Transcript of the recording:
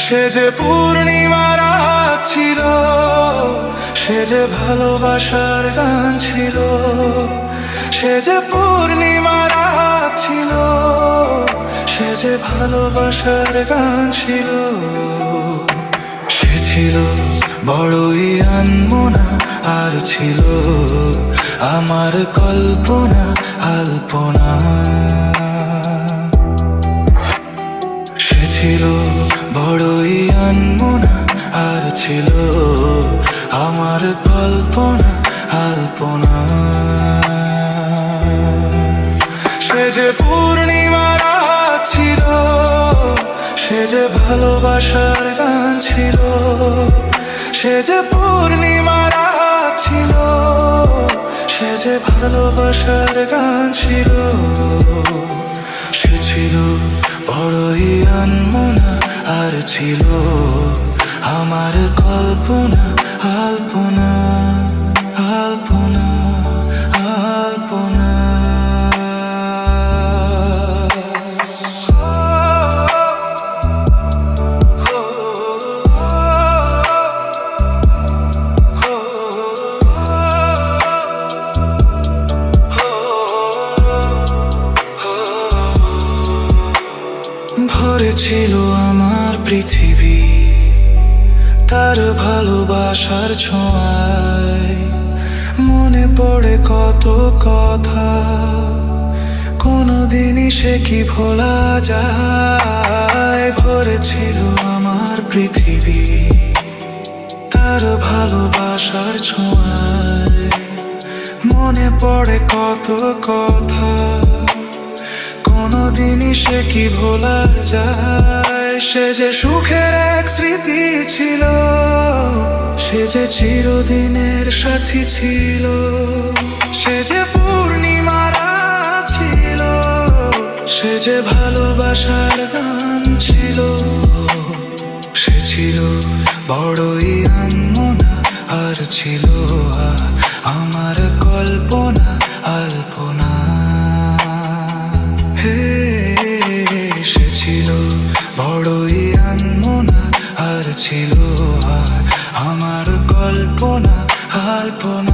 সে যে পূর্ণিমার রাত ছিল, সে যে ভালোবাসার গান ছিল। সে যে পূর্ণিমার রাত ছিল, সে যে ভালোবাসার গান ছিল। সে ছিল বড়ই আনমনা, আর ছিল আমার কল্পনা আলপনা। সে ছিল বড়ই আনমনা, আর ছিল আমার কল্পনা আলপনা। সে যে পূর্ণিমার রাত ছিল, সে যে ভালোবাসার গান ছিল। সে যে পূর্ণিমার রাত ছিল, সে যে ভালোবাসার গান ছিল। সে ছিল বড়ই আনমনা, আর ছিল আমার কল্পনা আলপনা আলপনা আলপনা। ভরে ছিল আমার পৃথিবী তার ভালোবাসার ছোঁয়ায়। মনে পড়ে কত কথা, কোনোদিনই সে কি ভোলা যায়। ভরে ছিল আমার পৃথিবী তার ভালোবাসার ছোঁয়ায়। মনে পড়ে কত কথা, কোনোদিনই সে কি ভোলা যায়। সে যে সুখের এক স্মৃতি ছিল, সে যে চিরদিনের সাথী ছিল। সে যে পূর্ণিমার রাত ছিল, সে যে ভালোবাসার গান ছিল। সে ছিল বড়ই আনমনা, আর ছিল আমার কল্পনা আলপনা। সে ছিল বড়ই আনমনা, আর ছিল আমার কল্পনা আলপনা।